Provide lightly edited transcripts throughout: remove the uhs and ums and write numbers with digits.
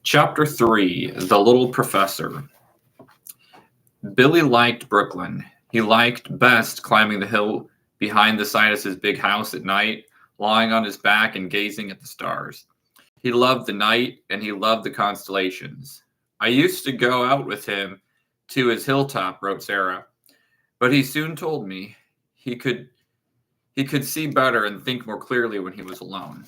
Chapter 3 The Little Professor. Billy liked Brooklyn. He liked best climbing the hill behind the Sinus's big house at night, lying on his back and gazing at the stars. He loved the night and he loved the constellations. I used to go out with him to his hilltop, wrote Sarah, but he soon told me he could see better and think more clearly when he was alone.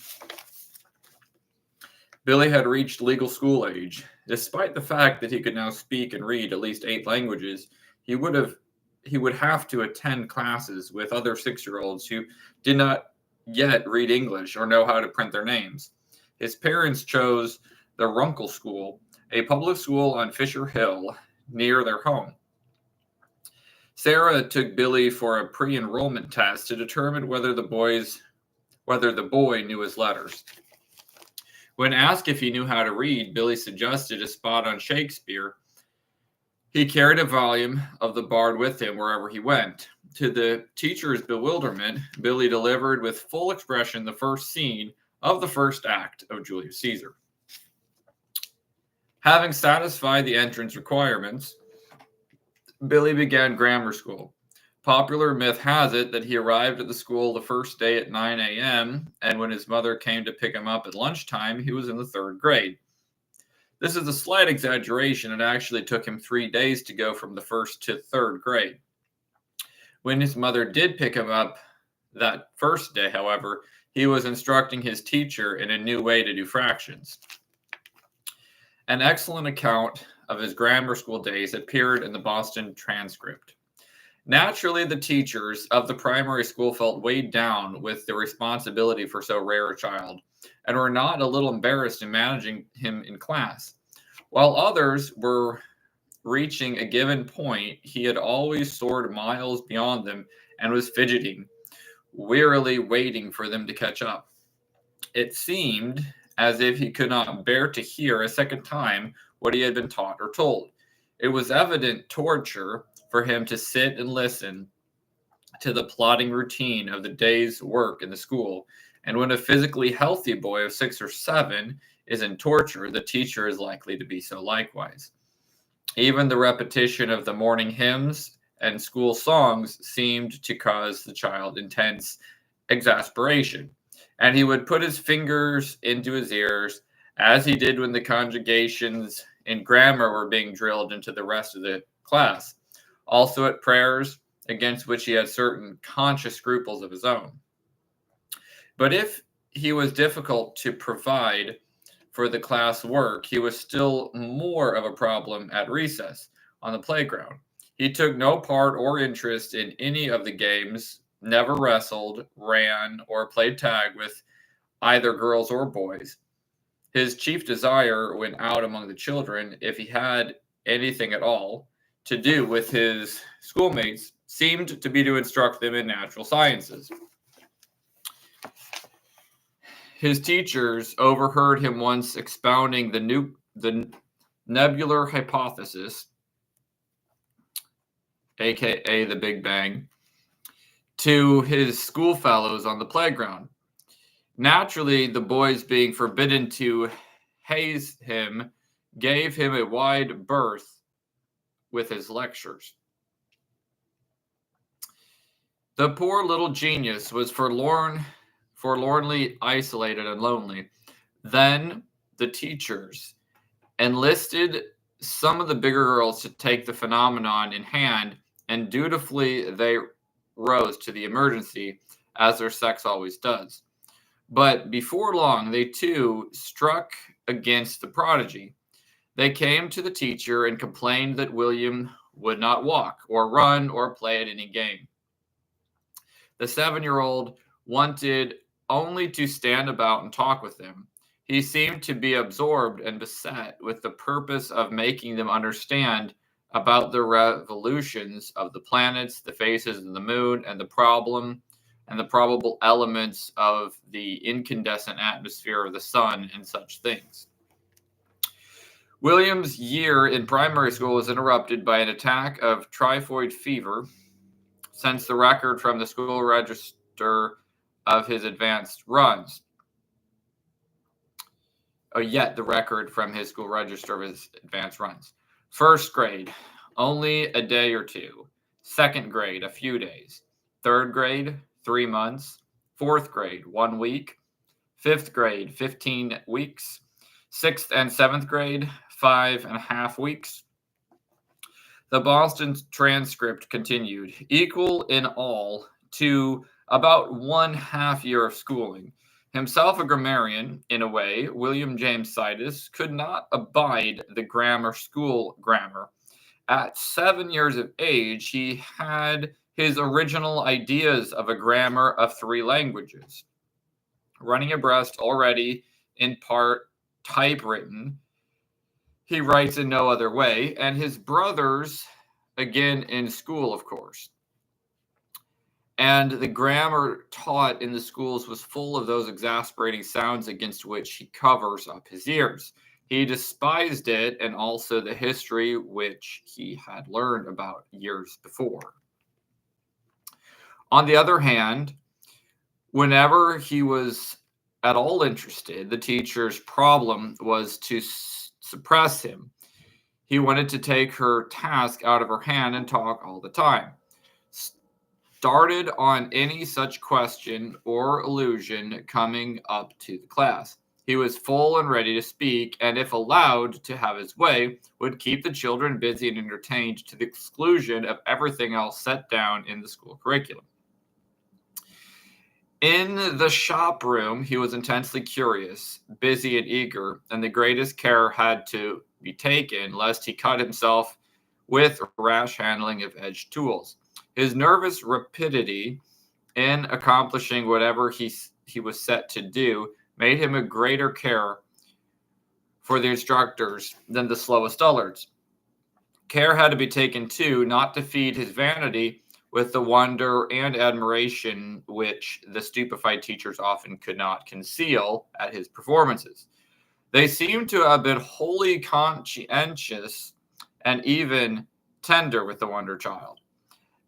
Billy had reached legal school age. Despite the fact that he could now speak and read at least 8 languages, he would have to attend classes with other 6-year-olds who did not yet read English or know how to print their names. His parents chose the Runkle School, a public school on Fisher Hill near their home. Sarah took Billy for a pre-enrollment test to determine whether the boy knew his letters. When asked if he knew how to read, Billy suggested a spot on Shakespeare. He carried a volume of the Bard with him wherever he went. To the teacher's bewilderment, Billy delivered with full expression the first scene of the first act of Julius Caesar. Having satisfied the entrance requirements, Billy began grammar school. Popular myth has it that he arrived at the school the first day at 9 a.m., and when his mother came to pick him up at lunchtime, he was in the 3rd grade. This is a slight exaggeration. It actually took him 3 days to go from the 1st to 3rd grade. When his mother did pick him up that first day, however, he was instructing his teacher in a new way to do fractions. An excellent account of his grammar school days appeared in the Boston Transcript. Naturally, the teachers of the primary school felt weighed down with the responsibility for so rare a child, and were not a little embarrassed in managing him in class. While others were reaching a given point, he had always soared miles beyond them and was fidgeting, wearily waiting for them to catch up. It seemed as if he could not bear to hear a second time what he had been taught or told. It was evident torture for him to sit and listen to the plodding routine of the day's work in the school. And when a physically healthy boy of 6 or 7 is in torture, the teacher is likely to be so likewise. Even the repetition of the morning hymns and school songs seemed to cause the child intense exasperation, and he would put his fingers into his ears, as he did when the conjugations in grammar were being drilled into the rest of the class. Also at prayers, against which he had certain conscious scruples of his own. But if he was difficult to provide for the class work, he was still more of a problem at recess on the playground. He took no part or interest in any of the games, never wrestled, ran, or played tag with either girls or boys. His chief desire when out among the children, if he had anything at all to do with his schoolmates, seemed to be to instruct them in natural sciences. His teachers overheard him once expounding the nebular hypothesis, aka the Big Bang, to his schoolfellows on the playground. Naturally, the boys, being forbidden to haze him, gave him a wide berth with his lectures. The poor little genius was forlornly isolated and lonely. Then the teachers enlisted some of the bigger girls to take the phenomenon in hand, and dutifully they rose to the emergency, as their sex always does. But before long, they too struck against the prodigy. They came to the teacher and complained that William would not walk or run or play at any game. The 7-year-old wanted only to stand about and talk with them. He seemed to be absorbed and beset with the purpose of making them understand about the revolutions of the planets, the phases of the moon, and the probable elements of the incandescent atmosphere of the sun and such things. William's year in primary school was interrupted by an attack of typhoid fever, since the record from the school register of his advanced runs. yet the record from his school register of his advanced runs. First grade, only a day or two. Second grade, a few days. Third grade, 3 months. Fourth grade, 1 week. Fifth grade, 15 weeks. Sixth and seventh grade, 5.5 weeks. The Boston transcript continued, equal in all to about 1/2 year of schooling. Himself a grammarian, in a way, William James Sidus could not abide the grammar school grammar. At 7 years of age, he had his original ideas of a grammar of 3 languages, running abreast already in part typewritten. He writes in no other way, and his brothers, again in school, of course. And the grammar taught in the schools was full of those exasperating sounds against which he covers up his ears. He despised it and also the history which he had learned about years before. On the other hand, whenever he was at all interested, the teacher's problem was to suppress him. He wanted to take her task out of her hand and talk all the time. Started on any such question or allusion coming up to the class. He was full and ready to speak, and if allowed to have his way, would keep the children busy and entertained to the exclusion of everything else set down in the school curriculum. In the shop room, he was intensely curious, busy and eager, and the greatest care had to be taken lest he cut himself with rash handling of edged tools. His nervous rapidity in accomplishing whatever he was set to do made him a greater care for the instructors than the slowest dullards. Care had to be taken, too, not to feed his vanity with the wonder and admiration which the stupefied teachers often could not conceal at his performances. They seemed to have been wholly conscientious and even tender with the wonder child.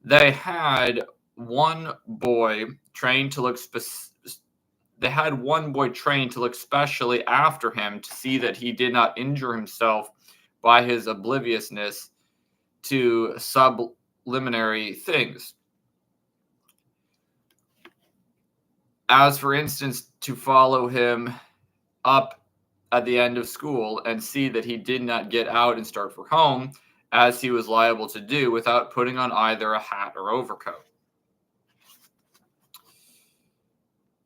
They had one boy trained to look specially after him to see that he did not injure himself by his obliviousness to sublunary things. As, for instance, to follow him up at the end of school and see that he did not get out and start for home, as he was liable to do without putting on either a hat or overcoat.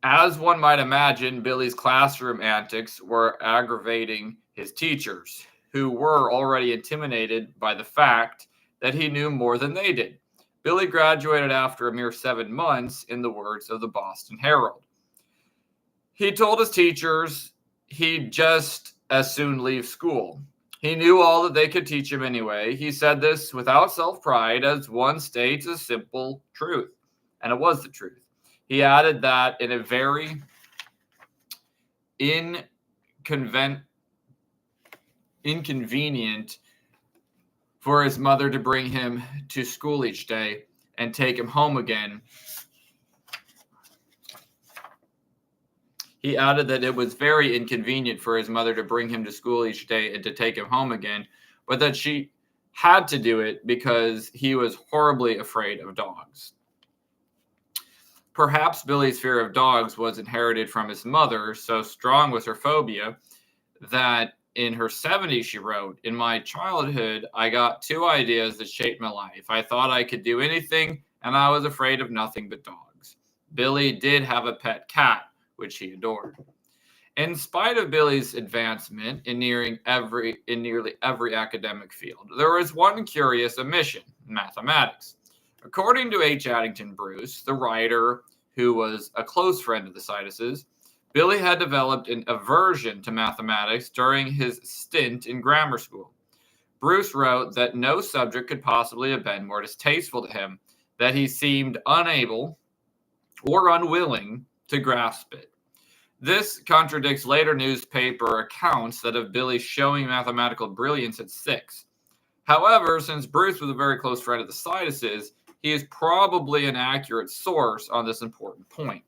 As one might imagine, Billy's classroom antics were aggravating his teachers, who were already intimidated by the fact that he knew more than they did. Billy graduated after a mere 7 months, in the words of the Boston Herald. He told his teachers he'd just as soon leave school. He knew all that they could teach him anyway. He said this without self-pride, as one states a simple truth. And it was the truth. He added that in a very inconvenient for his mother to bring him to school each day and take him home again. He added that it was very inconvenient for his mother to bring him to school each day and to take him home again, but that she had to do it because he was horribly afraid of dogs. Perhaps Billy's fear of dogs was inherited from his mother, so strong was her phobia that in her 70s she wrote, "In my childhood, I got 2 ideas that shaped my life. I thought I could do anything, and I was afraid of nothing but dogs." Billy did have a pet cat, which he adored. In spite of Billy's advancement in nearly every academic field, there was one curious omission: mathematics. According to H. Addington Bruce, the writer who was a close friend of the Siduses, Billy had developed an aversion to mathematics during his stint in grammar school. Bruce wrote that no subject could possibly have been more distasteful to him, that he seemed unable or unwilling to grasp it. This contradicts later newspaper accounts that of Billy showing mathematical brilliance at 6. However, since Bruce was a very close friend of the Siduses, he is probably an accurate source on this important point.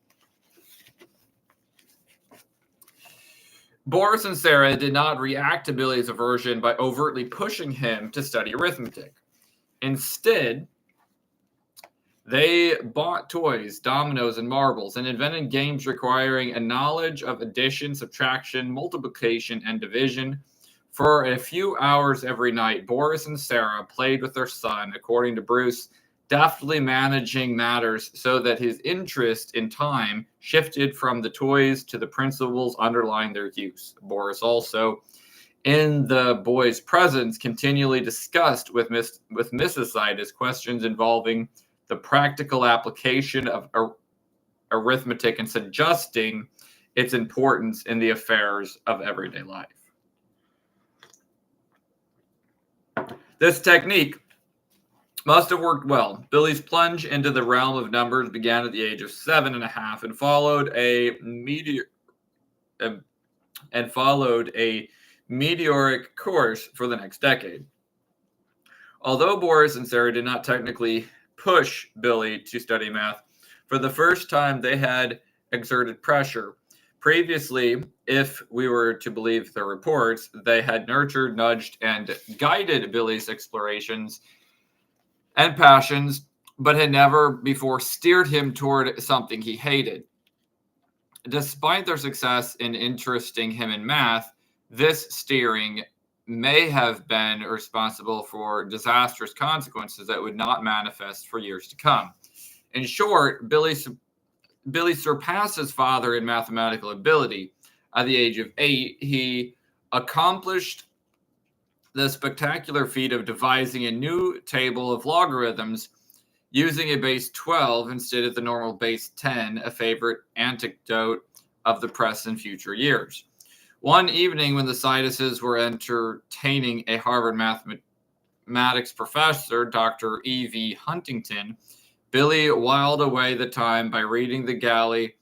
Boris and Sarah did not react to Billy's aversion by overtly pushing him to study arithmetic. Instead, they bought toys, dominoes, and marbles, and invented games requiring a knowledge of addition, subtraction, multiplication, and division. For a few hours every night, Boris and Sarah played with their son, according to Bruce, deftly managing matters so that his interest in time shifted from the toys to the principles underlying their use. Boris also, in the boys' presence, continually discussed with Mrs. Sidus questions involving the practical application of arithmetic and suggesting its importance in the affairs of everyday life. This technique must have worked well. Billy's plunge into the realm of numbers began at the age of 7.5 and followed a meteoric course for the next decade. Although Boris and Sarah did not technically push Billy to study math, for the first time they had exerted pressure. Previously, if we were to believe their reports, they had nurtured, nudged, and guided Billy's explorations and passions, but had never before steered him toward something he hated. Despite their success in interesting him in math, this steering may have been responsible for disastrous consequences that would not manifest for years to come. In short, Billy surpassed his father in mathematical ability. At the age of 8, he accomplished the spectacular feat of devising a new table of logarithms using a base 12 instead of the normal base 10, a favorite anecdote of the press in future years. One evening, when the Siduses were entertaining a Harvard mathematics professor, Dr. E.V. Huntington, Billy whiled away the time by reading the galleys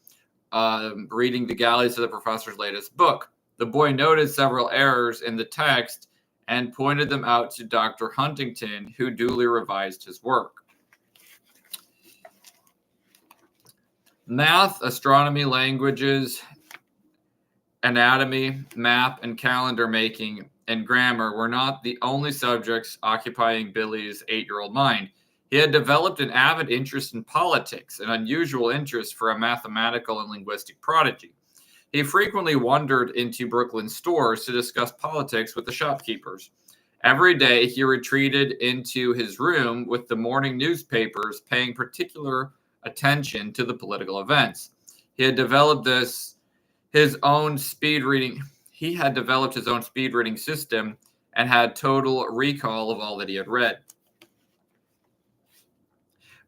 of the professor's latest book. The boy noted several errors in the text and pointed them out to Dr. Huntington, who duly revised his work. Math, astronomy, languages, anatomy, map, and calendar making, and grammar were not the only subjects occupying Billy's 8-year-old mind. He had developed an avid interest in politics, an unusual interest for a mathematical and linguistic prodigy. He frequently wandered into Brooklyn stores to discuss politics with the shopkeepers. Every day, he retreated into his room with the morning newspapers, paying particular attention to the political events. He had developed his own speed reading system and had total recall of all that he had read.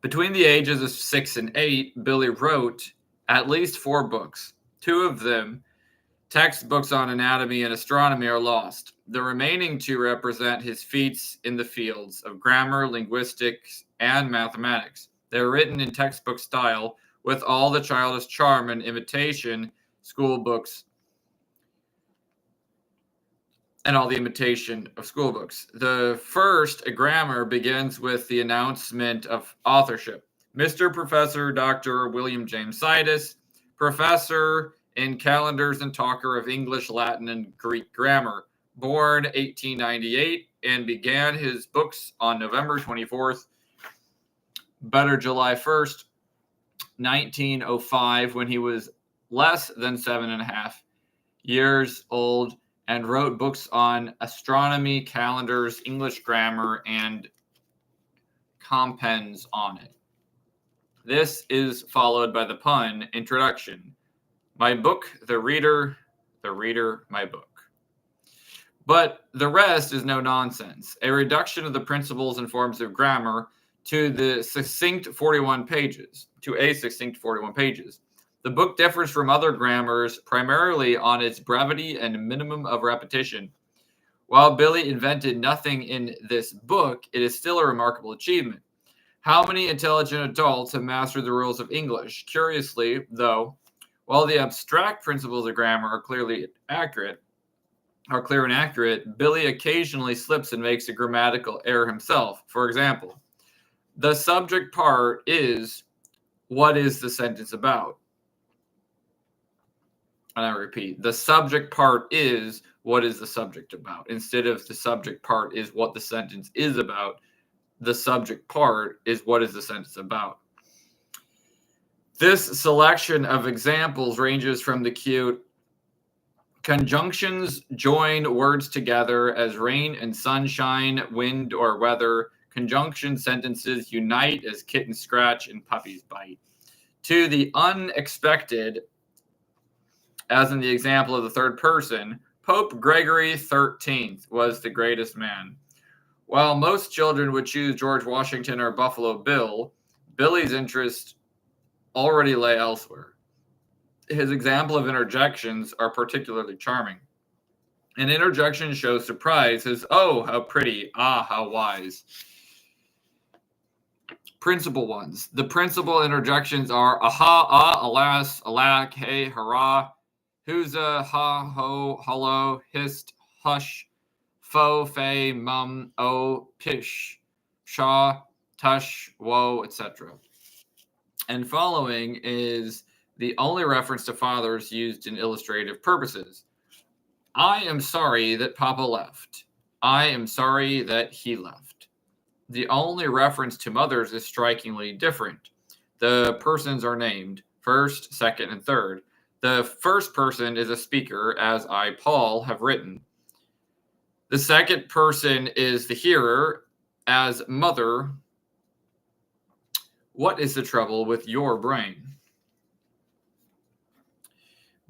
Between the ages of 6 and 8, Billy wrote at least 4 books. 2 of them, textbooks on anatomy and astronomy, are lost. The remaining 2 represent his feats in the fields of grammar, linguistics, and mathematics. They are written in textbook style with all the childish charm and imitation school books and all the imitation of school books. The first, a grammar, begins with the announcement of authorship. Mr. Professor Dr. William James Sidus, professor in calendars and talker of English, Latin, and Greek grammar, born 1898 and began his books on November 24th, better July 1st, 1905, when he was less than 7.5 years old, and wrote books on astronomy, calendars, English grammar, and compends on it. This is followed by the pun introduction. My book, the reader, my book. But the rest is no nonsense. A reduction of the principles and forms of grammar to a succinct 41 pages. The book differs from other grammars primarily on its brevity and minimum of repetition. While Billy invented nothing in this book, it is still a remarkable achievement. How many intelligent adults have mastered the rules of English? Curiously, though, while the abstract principles of grammar are clear and accurate, Billy occasionally slips and makes a grammatical error himself. For example, the subject part is, what is the sentence about? and I repeat, the subject part is what is the subject about, instead of the subject part is what the sentence is about. The subject part is what is the sentence about. This selection of examples ranges from the cute conjunctions join words together as rain and sunshine, wind or weather. Conjunction sentences unite as kittens scratch and puppies bite. To the unexpected, as in the example of the third person, Pope Gregory XIII was the greatest man. While most children would choose George Washington or Buffalo Bill, Billy's interest already lay elsewhere. His example of interjections are particularly charming. An interjection shows surprise, his "oh, how pretty, ah, how wise." Principal ones. The principal interjections are aha, ah, alas, alack, hey, hurrah, whoza, ha, ho, hello, hist, hush, fo, fe, mum, oh, pish, pshaw, tush, whoa, etc. And following is the only reference to fathers used in illustrative purposes. I am sorry that Papa left. I am sorry that he left. The only reference to mothers is strikingly different. The persons are named first, second, and third. The first person is a speaker, as I, Paul, have written. The second person is the hearer, as mother. What is the trouble with your brain?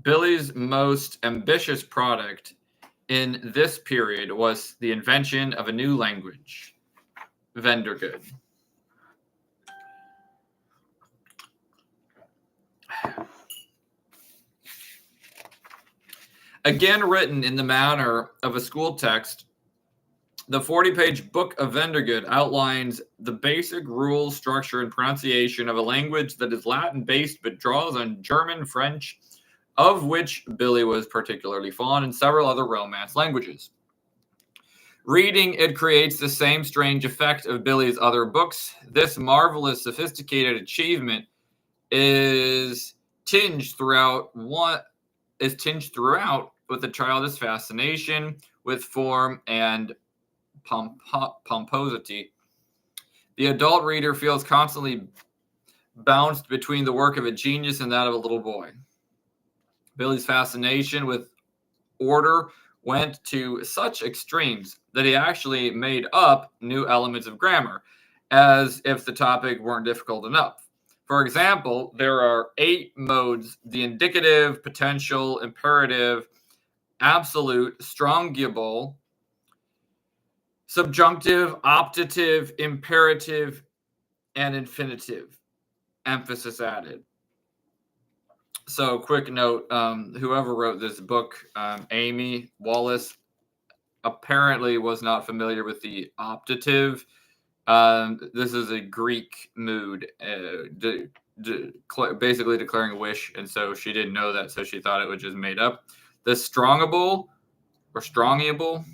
Billy's most ambitious product in this period was the invention of a new language, Vendergood. Again written in the manner of a school text, the 40-page Book of Vendergood outlines the basic rules, structure, and pronunciation of a language that is Latin-based but draws on German, French, of which Billy was particularly fond, and several other Romance languages. Reading it creates the same strange effect of Billy's other books. This marvelous, sophisticated achievement is tinged throughout with a childish fascination with form and pomposity. The adult reader feels constantly bounced between the work of a genius and that of a little boy. Billy's fascination with order went to such extremes that he actually made up new elements of grammar, as if the topic weren't difficult enough. For example, there are 8 modes: the indicative, potential, imperative, absolute, strongible, subjunctive, optative, imperative, and infinitive. Emphasis added. So, quick note, whoever wrote this book, Amy Wallace, apparently was not familiar with the optative. This is a Greek mood, basically declaring a wish, and so she didn't know that, so she thought it was just made up. The strongable, or strongiable,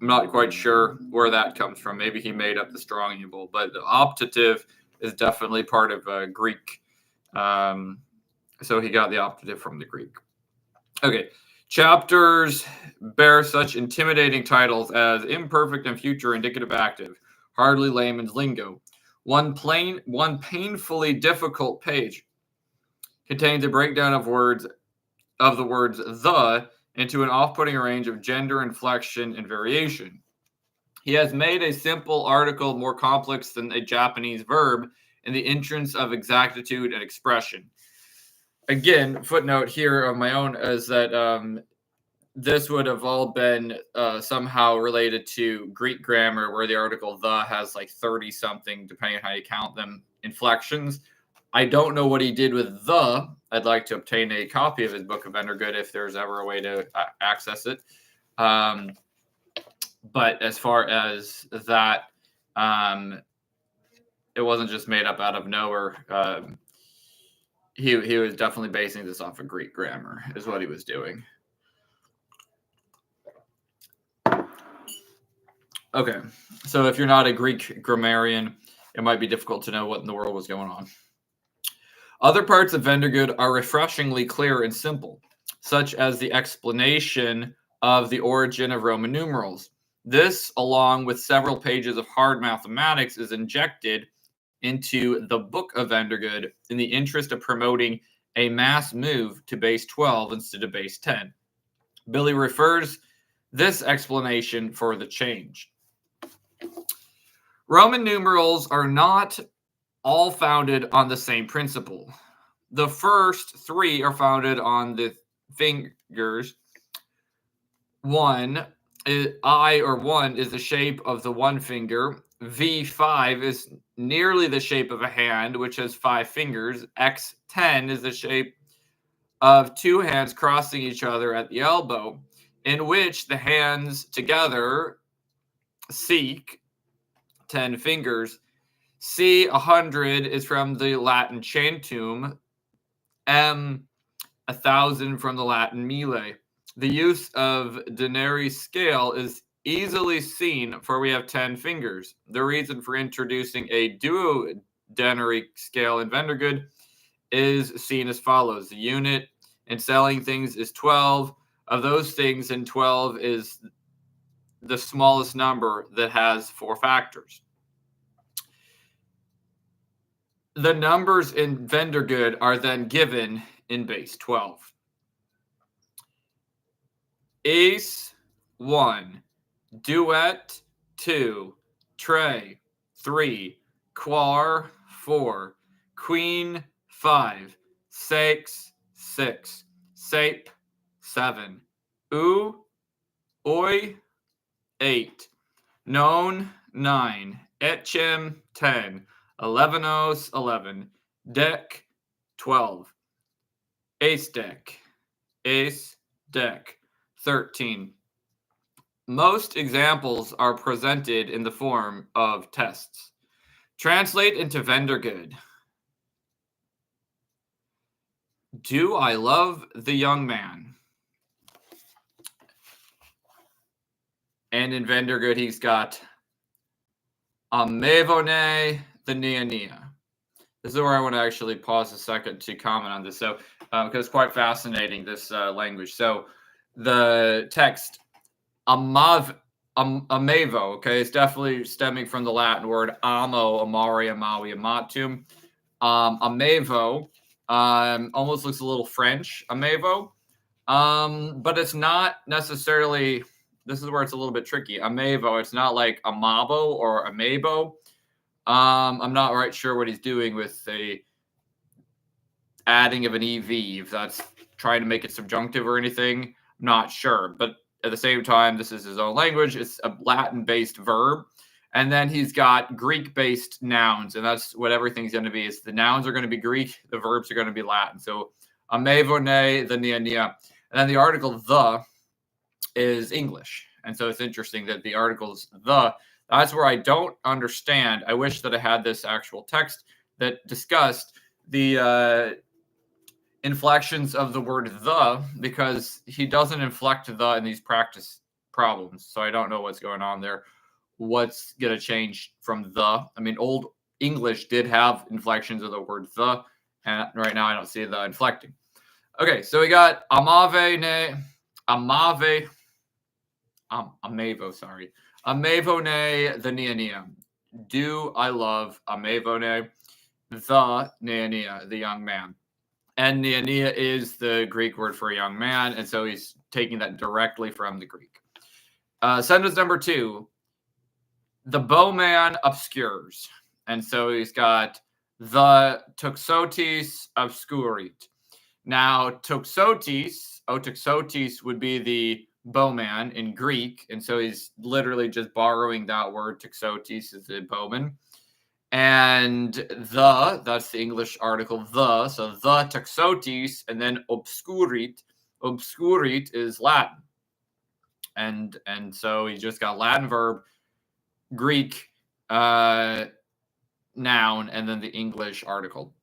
I'm not quite sure where that comes from. Maybe he made up the strongible, but the optative is definitely part of Greek. So he got the optative from the Greek. Okay. Chapters bear such intimidating titles as imperfect and future indicative active, hardly layman's lingo. One painfully difficult page contains a breakdown of the words the into an off-putting range of gender, inflection, and variation. He has made a simple article more complex than a Japanese verb in the entrance of exactitude and expression. Again, footnote here of my own is that this would have all been somehow related to Greek grammar, where the article the has like 30-something, depending on how you count them, inflections. I don't know what he did with the. I'd like to obtain a copy of his Book of Vendergood if there's ever a way to access it. But as far as that, it wasn't just made up out of nowhere. He was definitely basing this off of Greek grammar, is what he was doing. Okay, so if you're not a Greek grammarian, it might be difficult to know what in the world was going on. Other parts of Vendergood are refreshingly clear and simple. such as the explanation of the origin of Roman numerals. This, along with several pages of hard mathematics, is injected into the Book of Vendergood in the interest of promoting a mass move to base 12 instead of base 10. Billy refers this explanation for the change. Roman numerals are not all founded on the same principle. The first three are founded on the fingers. I or 1 is the shape of the one finger. V5 is nearly the shape of a hand, which has 5 fingers. X10 is the shape of 2 hands crossing each other at the elbow, in which the hands together seek 10 fingers. C100 is from the Latin centum. 1,000 from the Latin mille. The use of denary scale is easily seen, for we have 10 fingers. The reason for introducing a duodenary scale in Vendergood is seen as follows. The unit in selling things is 12. Of those things, in 12 is the smallest number that has 4 factors. The numbers in Vendergood are then given in base 12. Ace 1, duet 2, tray 3, quar 4, queen 5, 6, sape 7, oi 8, non 9, etchem 10, 11 deck 12, ace deck 13. Most examples are presented in the form of tests. Translate into Vendergood. Do I love the young man? And in Vendergood, he's got Amevone the Nia. This is where I want to actually pause a second to comment on this. So, because it's quite fascinating, this language. So, the text, amevo, okay, it's definitely stemming from the Latin word amo, amare, amavi, amatum. Amevo almost looks a little French, amevo, but it's not necessarily. This is where it's a little bit tricky. Amevo, it's not like amabo or amebo. I'm not right sure what he's doing with the adding of an EV, if that's trying to make it subjunctive or anything. I'm not sure. But at the same time, this is his own language. It's a Latin-based verb. And then he's got Greek-based nouns, and that's what everything's going to be. Is the nouns are going to be Greek, the verbs are going to be Latin. So, amevone, the nia. And then the article the is English. And so it's interesting that the article's the. That's where I don't understand. I wish that I had this actual text that discussed the inflections of the word the, because he doesn't inflect the in these practice problems. So I don't know what's going on there. What's going to change from the? I mean, Old English did have inflections of the word the, and right now I don't see the inflecting. Okay, so we got amevo, sorry. Amevone the nia. Do I love Amevone the nia, the young man? And nia is the Greek word for a young man, and so he's taking that directly from the Greek. Sentence number 2. The bowman obscures. And so he's got the toxotis obscurit. Now, toxotis would be the bowman in Greek, and so he's literally just borrowing that word. Toxotis is the bowman, and that's the English article the, so the toxotis, and then obscurit is Latin, and so he just got Latin verb, Greek noun, and then the English article.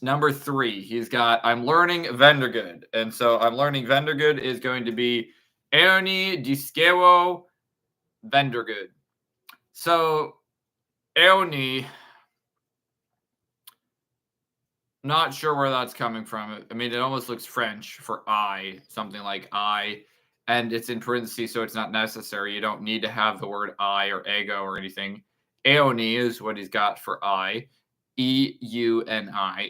Number 3, he's got I'm learning Vendergood, and so I'm learning Vendergood is going to be Ernie Diskewo Vendergood. So Ernie Not sure where that's coming from. I mean, it almost looks French for I, something like I, and it's in parentheses, so it's not necessary. You don't need to have the word I or ego or anything. Eoni is what he's got for I. Euni,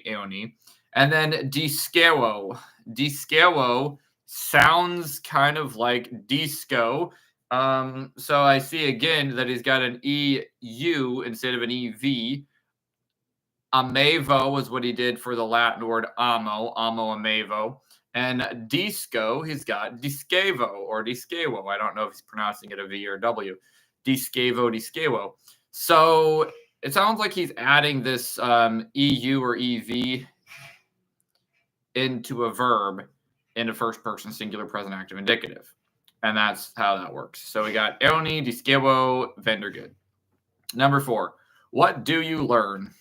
Eoni. And then disquewo. Disquewo sounds kind of like disco. So I see again that he's got an EU instead of an EV. Amevo was what he did for the Latin word amo amevo. And disco, he's got discevo or discevo. I don't know if he's pronouncing it a V or a W. Discevo. So it sounds like he's adding this EU or EV into a verb in a first person singular present active indicative. And that's how that works. So we got Eoni, discevo, Vendergood. Number 4. What do you learn?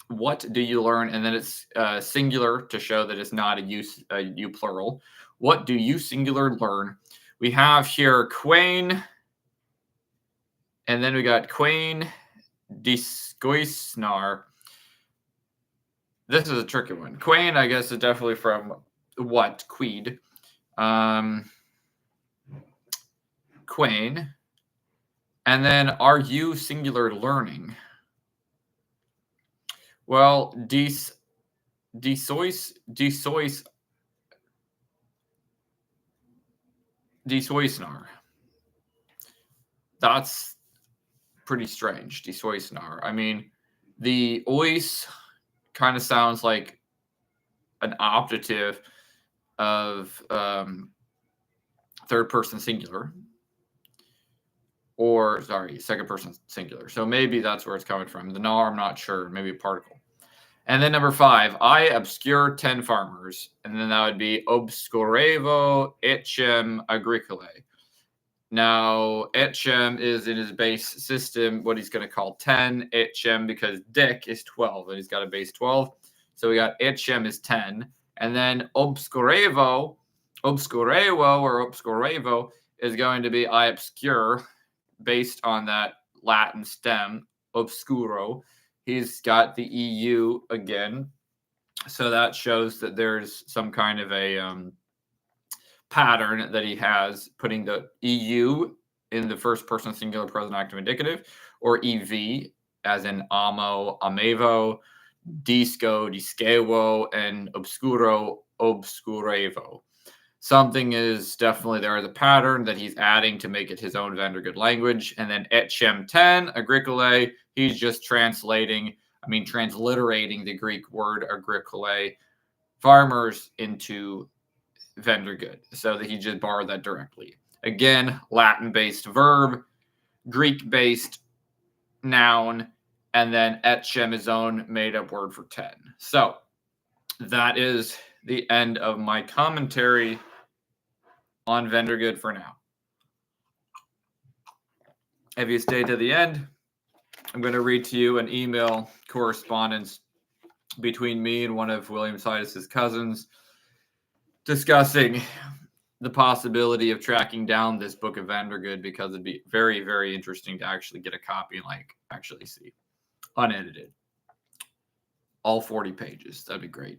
What do you learn? And then it's singular to show that it's not a you plural. What do you singular learn? We have here Quain, and then we got Quain discoisnar. This is a tricky one. Quain, I guess, is definitely from what? Queed. Quain. And then are you singular learning? Well, desoisnar. That's pretty strange. Desoisnar. I mean, the ois kind of sounds like an optative of third person singular. Or, sorry, second person singular. So maybe that's where it's coming from. The nar, I'm not sure. Maybe a particle. And then number 5, I obscure 10 farmers. And then that would be obscurevo etchem agricolae. Now, etchem is in his base system what he's going to call 10. Etchem because dick is 12, and he's got a base 12. So we got etchem is 10. And then obscurevo is going to be I obscure, based on that Latin stem, obscuro. He's got the EU again. So that shows that there's some kind of a pattern that he has, putting the EU in the first person singular present active indicative, or EV, as in amo, amevo, disco, discevo, and obscuro, obscurevo. Something is definitely there as a pattern that he's adding to make it his own Vandergood language. And then etchem 10, agricolae, he's just transliterating the Greek word agricolae, farmers, into Vandergood, so that he just borrowed that directly. Again, Latin-based verb, Greek-based noun, and then etchem his own made-up word for 10. So that is the end of my commentary on Vendergood for now. If you stay to the end, I'm going to read to you an email correspondence between me and one of William Sidus's cousins discussing the possibility of tracking down this book of Vendergood, because it'd be very, very interesting to actually get a copy and actually see unedited all 40 pages. That'd be great.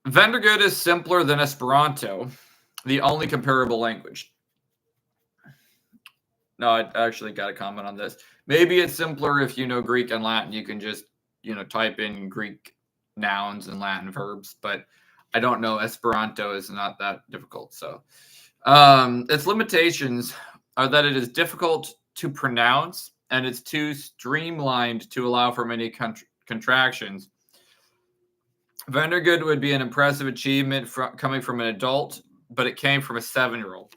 Vendergood is simpler than Esperanto, the only comparable language. No, I actually got a comment on this. Maybe it's simpler if you know Greek and Latin. You can just, type in Greek nouns and Latin verbs. But I don't know. Esperanto is not that difficult. So its limitations are that it is difficult to pronounce and it's too streamlined to allow for many contractions. Vendergood would be an impressive achievement coming from an adult, but it came from a 7-year-old.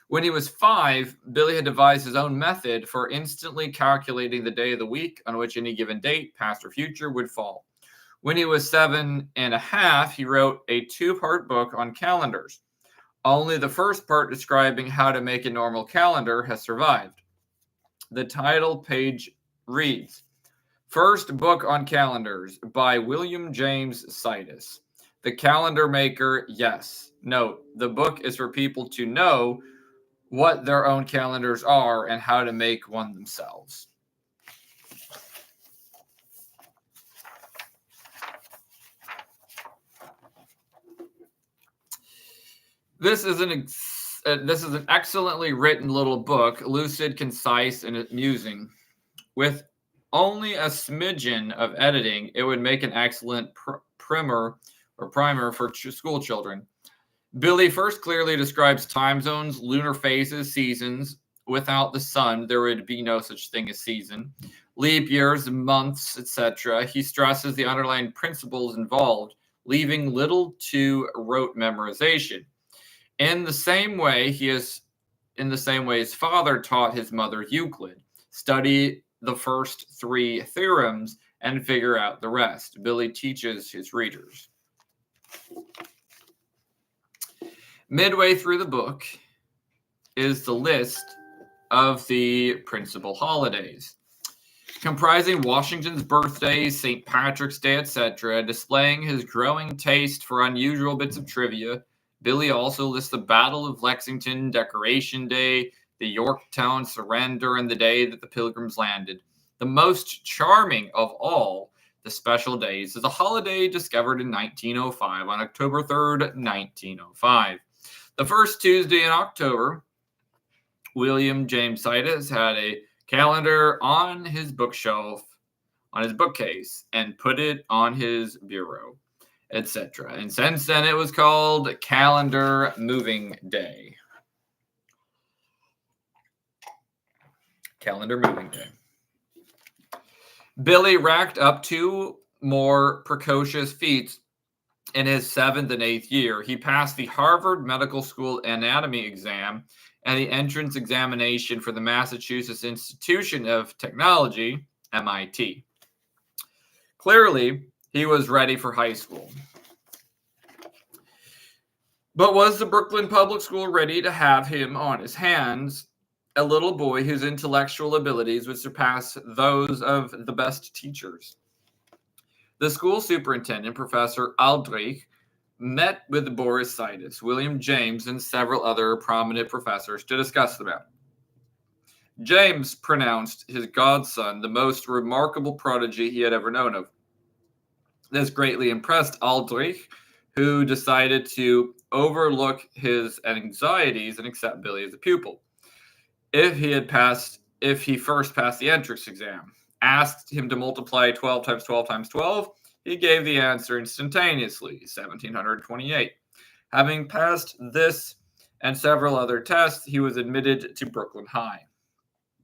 When he was 5, Billy had devised his own method for instantly calculating the day of the week on which any given date, past or future, would fall. When he was 7.5, he wrote a 2-part book on calendars. Only the first part describing how to make a normal calendar has survived. The title page reads, First Book on Calendars by William James Sidus. The Calendar Maker, yes. Note, the book is for people to know what their own calendars are and how to make one themselves. This is an excellently written little book, lucid, concise, and amusing. With only a smidgen of editing, it would make an excellent primer for school children. Billy first clearly describes time zones, lunar phases, seasons. Without the sun, there would be no such thing as season. Leap years, months, etc. He stresses the underlying principles involved, leaving little to rote memorization. In the same way, his father taught his mother Euclid. Study the first three theorems and figure out the rest. Billy teaches his readers. Midway through the book is the list of the principal holidays, comprising Washington's birthday, St. Patrick's Day, etc., displaying his growing taste for unusual bits of trivia. Billy also lists the Battle of Lexington, Decoration Day, the Yorktown surrender, and the day that the Pilgrims landed. The most charming of all the special days is a holiday discovered in 1905, on October 3rd, 1905. The first Tuesday in October, William James Sidus had a calendar on his bookshelf, on his bookcase, and put it on his bureau, etc. And since then, it was called Calendar Moving Day. Calendar Moving Day. Billy racked up two more precocious feats in his 7th and 8th year. He passed the Harvard Medical School anatomy exam and the entrance examination for the Massachusetts Institute of Technology, MIT. Clearly, he was ready for high school. But was the Brooklyn Public School ready to have him on its hands, a little boy whose intellectual abilities would surpass those of the best teachers? The school superintendent, Professor Aldrich, met with Boris Sidus, William James, and several other prominent professors to discuss the matter. James pronounced his godson the most remarkable prodigy he had ever known of. This greatly impressed Aldrich, who decided to overlook his anxieties and accept Billy as a pupil. If he first passed the entrance exam, asked him to multiply 12 times 12 times 12, he gave the answer instantaneously, 1728. Having passed this and several other tests, he was admitted to Brooklyn High.